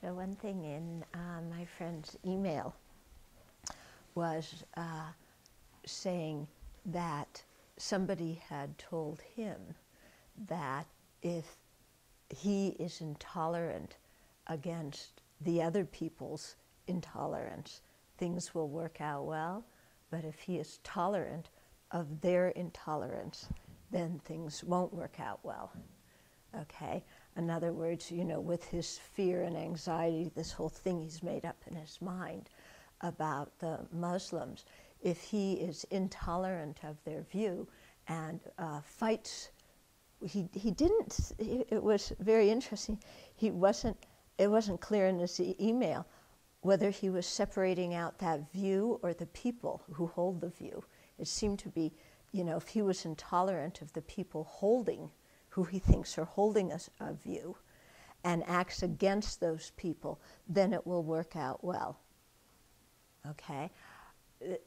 So one thing in my friend's email was saying that somebody had told him that if he is intolerant against the other people's intolerance, things will work out well. But if he is tolerant of their intolerance, then things won't work out well. Okay? In other words, you know, with his fear and anxiety, this whole thing he's made up in his mind about the Muslims, if he is intolerant of their view and fights, he didn't, it was very interesting, it wasn't clear in his email whether he was separating out that view or the people who hold the view. It seemed to be, you know, if he was intolerant of the people holding, who he thinks are holding a view, and acts against those people, then it will work out well. Okay?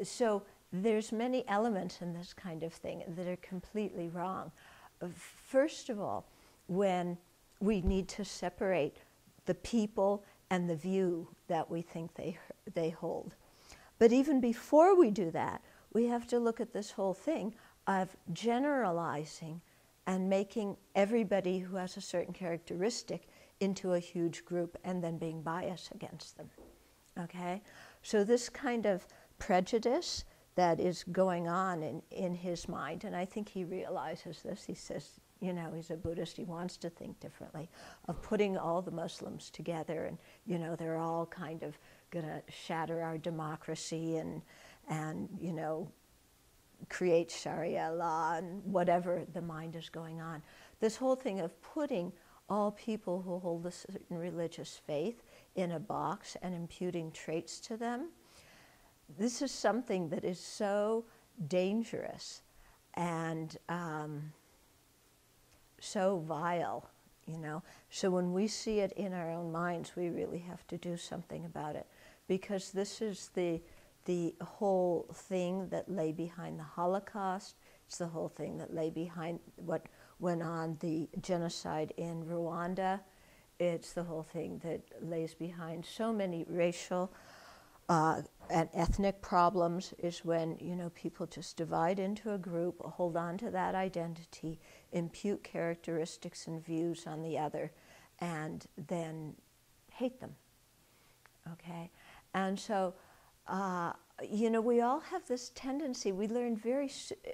So there's many elements in this kind of thing that are completely wrong. First of all, when we need to separate the people and the view that we think they hold. But even before we do that, we have to look at this whole thing of generalizing and making everybody who has a certain characteristic into a huge group and then being biased against them. Okay? So this kind of prejudice that is going on in his mind, and I think he realizes this, he says, you know, he's a Buddhist, he wants to think differently, of putting all the Muslims together and, you know, they're all kind of going to shatter our democracy and, you know, create Sharia law and whatever the mind is going on. This whole thing of putting all people who hold a certain religious faith in a box and imputing traits to them, this is something that is so dangerous and so vile, you know. So when we see it in our own minds, we really have to do something about it, because this is the whole thing that lay behind the Holocaust. It's the whole thing that lay behind what went on, the genocide in Rwanda. It's the whole thing that lays behind so many racial and ethnic problems, is when, you know, people just divide into a group, hold on to that identity, impute characteristics and views on the other, and then hate them. Okay? And so, you know, we all have this tendency, we learn very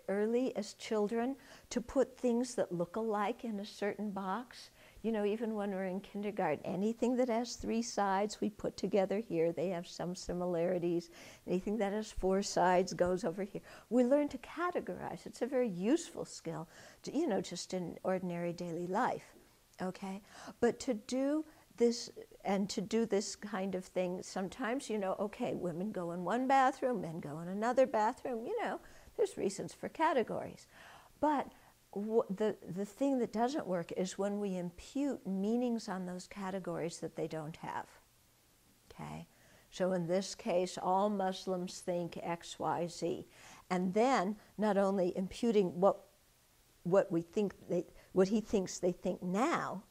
early as children to put things that look alike in a certain box. You know, even when we're in kindergarten, anything that has 3 sides we put together here, they have some similarities. Anything that has 4 sides goes over here. We learn to categorize. It's a very useful skill, to, you know, just in ordinary daily life, okay? But to do this, and to do this kind of thing, sometimes, you know, okay, women go in one bathroom, men go in another bathroom, you know, there's reasons for categories. But the thing that doesn't work is when we impute meanings on those categories that they don't have, okay? So in this case, all Muslims think X, Y, Z. And then not only imputing what we think what he thinks they think now,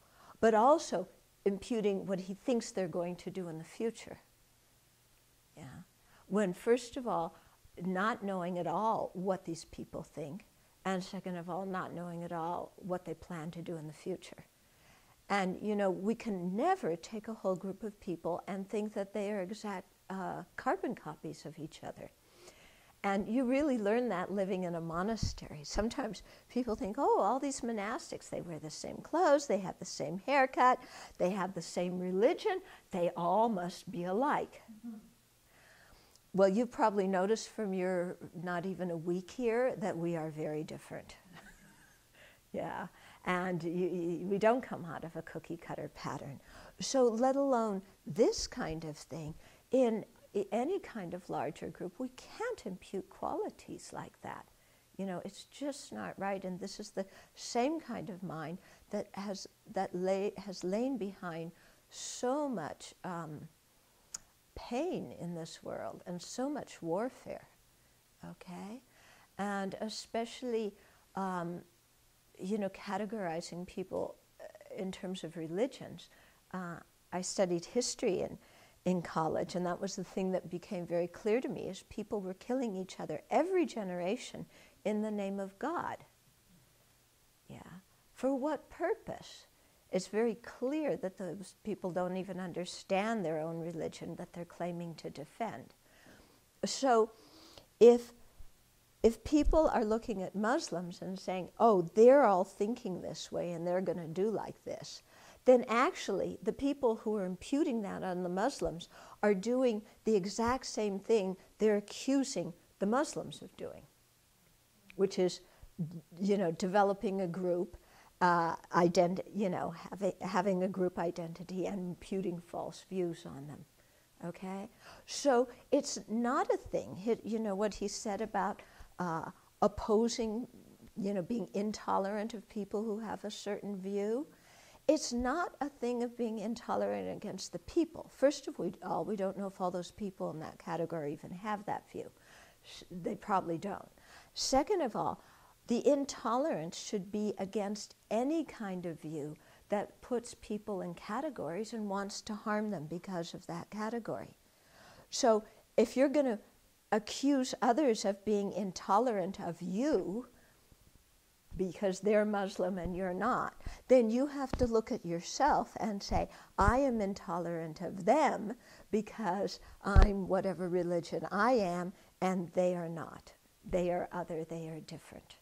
but also imputing what he thinks they're going to do in the future. Yeah. When first of all, not knowing at all what these people think, and second of all, not knowing at all what they plan to do in the future. And, you know, we can never take a whole group of people and think that they are exact carbon copies of each other. And you really learn that living in a monastery. Sometimes people think, oh, all these monastics, they wear the same clothes, they have the same haircut, they have the same religion, they all must be alike. Mm-hmm. Well, you've probably noticed from your not even a week here that we are very different. Yeah, and we don't come out of a cookie cutter pattern. So let alone this kind of thing, in any kind of larger group, we can't impute qualities like that. You know, it's just not right, and this is the same kind of mind that has lain behind so much pain in this world and so much warfare, okay? And especially, you know, categorizing people in terms of religions. I studied history in college, and that was the thing that became very clear to me, is people were killing each other every generation in the name of God. Yeah. For what purpose? It's very clear that those people don't even understand their own religion that they're claiming to defend. So if people are looking at Muslims and saying, oh, they're all thinking this way and they're going to do like this, then actually the people who are imputing that on the Muslims are doing the exact same thing they're accusing the Muslims of doing, which is, developing a group, having a group identity and imputing false views on them. Okay? So it's not a thing. What he said about opposing, being intolerant of people who have a certain view. It's not a thing of being intolerant against the people. First of all, we don't know if all those people in that category even have that view. They probably don't. Second of all, the intolerance should be against any kind of view that puts people in categories and wants to harm them because of that category. So if you're going to accuse others of being intolerant of you because they're Muslim and you're not, then you have to look at yourself and say, I am intolerant of them because I'm whatever religion I am and they are not. They are other, they are different.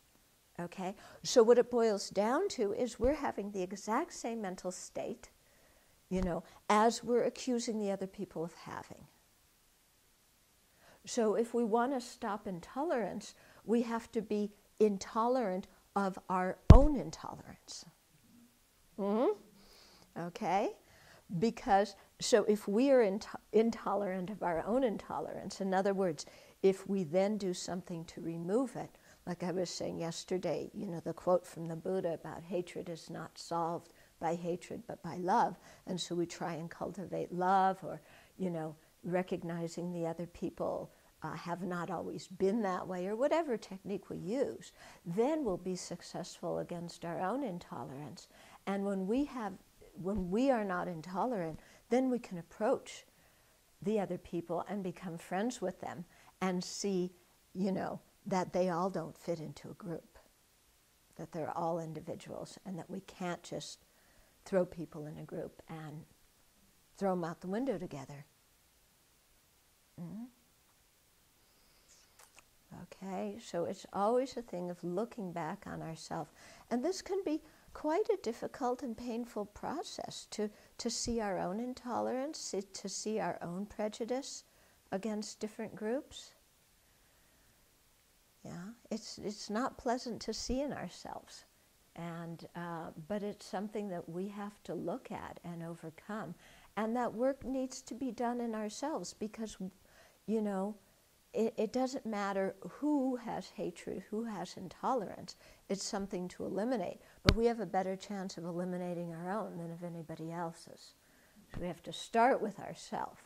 Okay? So what it boils down to is we're having the exact same mental state, as we're accusing the other people of having. So if we want to stop intolerance, we have to be intolerant of our own intolerance. Okay? Because, so if we are intolerant of our own intolerance, in other words, if we then do something to remove it, like I was saying yesterday, the quote from the Buddha about hatred is not solved by hatred but by love, and so we try and cultivate love, or, recognizing the other people have not always been that way, or whatever technique we use, then we'll be successful against our own intolerance. And when we are not intolerant, then we can approach the other people and become friends with them and see, that they all don't fit into a group, that they're all individuals, and that we can't just throw people in a group and throw them out the window together. Okay, so it's always a thing of looking back on ourselves. And this can be quite a difficult and painful process to see our own intolerance, to see our own prejudice against different groups. Yeah, it's not pleasant to see in ourselves, but it's something that we have to look at and overcome, and that work needs to be done in ourselves because, it doesn't matter who has hatred, who has intolerance. It's something to eliminate, but we have a better chance of eliminating our own than of anybody else's. So we have to start with ourselves,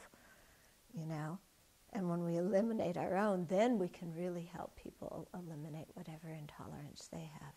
And when we eliminate our own, then we can really help people eliminate whatever intolerance they have.